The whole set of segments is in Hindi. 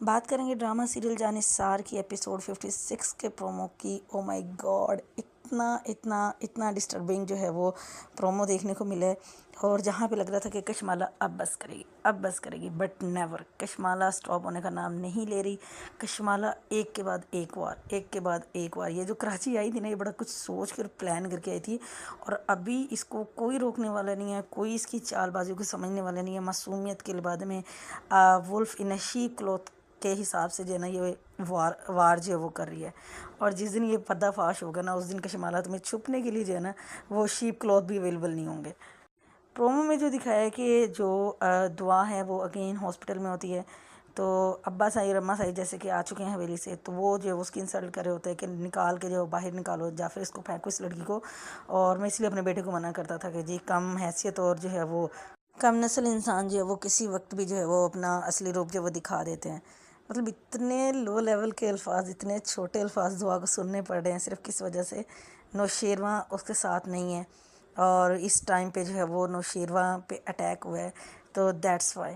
बात करेंगे ड्रामा सीरियल जानिसार की एपिसोड 56 के प्रोमो की। ओ माय गॉड, इतना इतना इतना डिस्टर्बिंग जो है वो प्रोमो देखने को मिले। और जहाँ पे लग रहा था कि कशमाला अब बस करेगी, बट नेवर। कशमाला स्टॉप होने का नाम नहीं ले रही। कशमाला एक के बाद एक बार ये जो कराची आई थी ना, ये बड़ा कुछ सोच कर प्लान करके आई थी। और अभी इसको कोई रोकने वाला नहीं है, कोई इसकी चालबाजियों को समझने वाला नहीं है। मासूमियत के लिबाद में वुल्फ इन शीप क्लॉथ के हिसाब से जो है ना, ये वार जो है वो कर रही है। और जिस दिन ये पर्दाफाश होगा ना, उस दिन कशमाला तुम्हें छुपने के लिए जो है ना, वो शीप क्लॉथ भी अवेलेबल नहीं होंगे। प्रोमो में जो दिखाया है कि जो दुआ है वो अगेन हॉस्पिटल में होती है। तो अब्बा साई और अम्मा साई जैसे कि आ चुके हैं हवेली से, तो वो जो है उसकी इंसल्ट कर रहे होते हैं कि निकाल के जो बाहर निकालो, या फिर इसको फेंको इस लड़की को। और मैं इसलिए अपने बेटे को मना करता था कि जी कम हैसियत और जो है वो कम नस्ल इंसान जो है वो किसी वक्त भी जो है वो अपना असली रूप जो है वो दिखा देते हैं। मतलब इतने लो लेवल के अल्फाज, इतने छोटे अल्फाज दुआ को सुनने पड़ रहे हैं सिर्फ किस वजह से नौशेरवा उसके साथ नहीं है। और इस टाइम पे जो है वो नौशेरवा पे अटैक हुआ है, तो दैट्स वाई।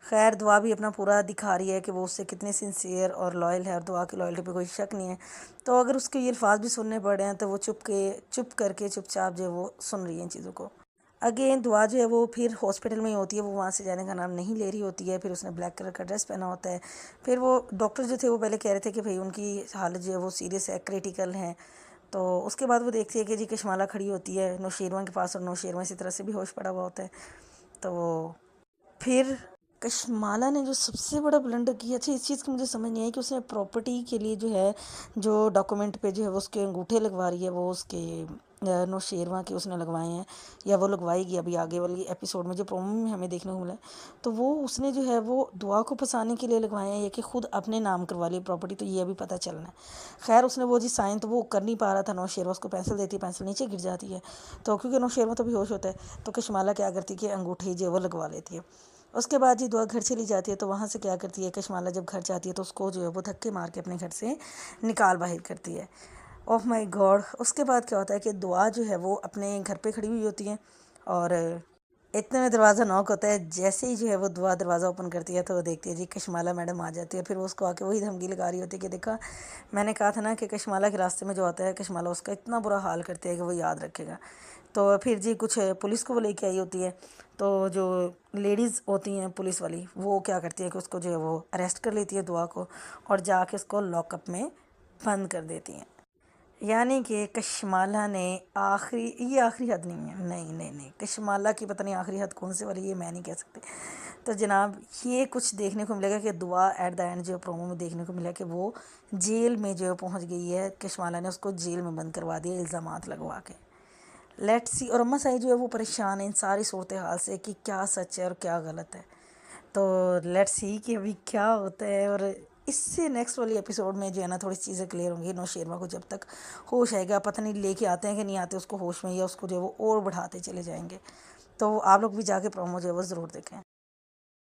खैर दुआ भी अपना पूरा दिखा रही है कि वो उससे कितने सिंसियर और लॉयल है, और दुआ की लॉयल्टी पे कोई शक नहीं है। तो अगर उसके ये अल्फाज भी सुनने पड़ रहे हैं, तो वो चुप करके चुपचाप जो है वो सुन रही है इन चीज़ों को। अगेन दुआ जो है वो फिर हॉस्पिटल में ही होती है, वो वहाँ से जाने का नाम नहीं ले रही होती है। फिर उसने ब्लैक कलर का ड्रेस पहना होता है। फिर वो डॉक्टर जो थे वो पहले कह रहे थे कि भाई उनकी हालत जो है वो सीरियस है, क्रिटिकल है। तो उसके बाद वो देखती है कि जी कशमाला खड़ी होती है नौशेरवा के पास, और नौशेरवा इसी तरह से भी होश पड़ा हुआ होता है। तो फिर कशमाला ने जो सबसे बड़ा ब्लंडर किया, अच्छा इस चीज़ की मुझे समझ नहीं आई कि उसने प्रॉपर्टी के लिए जो है जो डॉक्यूमेंट पे जो है वो उसके अंगूठे लगवा रही है, वो उसके नौशेरवा के उसने लगवाए हैं, या वो लगवाएगी अभी आगे वाली एपिसोड में जो प्रोमो में हमें देखने को मिला है। तो वो उसने जो है वो दुआ को फंसाने के लिए लगवाए हैं, या कि खुद अपने नाम करवा ली प्रॉपर्टी, तो ये अभी पता चलना है। खैर उसने वो जी साइन तो वो कर नहीं पा रहा था, नौशेरवा उसको पेंसिल देती है, पेंसिल नीचे गिर जाती है। तो क्योंकि नौशेरवा तो बेहोश होता है, तो कशमाला क्या करती है कि अंगूठे जो है वो लगवा लेती है। उसके बाद जी दुआ घर चली जाती है। तो वहाँ से क्या करती है कशमाला, जब घर जाती है तो उसको जो है वो धक्के मार के अपने घर से निकाल बाहर करती है। ओह माय गॉड, उसके बाद क्या होता है कि दुआ जो है वो अपने घर पे खड़ी हुई होती है, और इतने में दरवाज़ा नॉक होता है। जैसे ही जो है वो दुआ दरवाज़ा ओपन करती है, तो वो देखती है जी कशमाला मैडम आ जाती है। फिर वो उसको आके वही धमकी लगा रही होती है कि देखा, मैंने कहा था ना कि कशमाला के रास्ते में जो आता है कशमाला उसका इतना बुरा हाल करती है कि वो याद रखेगा। तो फिर जी कुछ पुलिस को वो लेके आई होती है। तो जो लेडीज़ होती हैं पुलिस वाली, वो क्या करती है कि उसको जो है वो अरेस्ट कर लेती है दुआ को, और जाके उसको लॉकअप में बंद कर देती हैं। यानी कि कशमाला ने आखिरी, ये आखिरी हद नहीं है, नहीं, कशमाला की पता नहीं आखिरी हद कौन से वाली, ये मैं नहीं कह सकती। तो जनाब ये कुछ देखने को मिलेगा कि दुआ एट द एंड जो प्रोमो में देखने को मिला कि वो जेल में जो पहुंच गई है। कशमाला ने उसको जेल में बंद करवा दिया इल्ज़ामात लगवा के। Let's see. और अम्मा साई जो है वो परेशान है इन सारी सूरत हाल से कि क्या सच है और क्या गलत है। तो लेट्स सी कि अभी क्या होता है। और इससे नेक्स्ट वाली एपिसोड में जो है ना थोड़ी चीज़ें क्लियर होंगी। नौशेरवा को जब तक होश आएगा, पता नहीं लेके आते हैं कि नहीं आते उसको होश में, या उसको जो है वो और बढ़ाते चले जाएंगे। तो आप लोग भी जाके प्रोमो जो है वो ज़रूर देखें।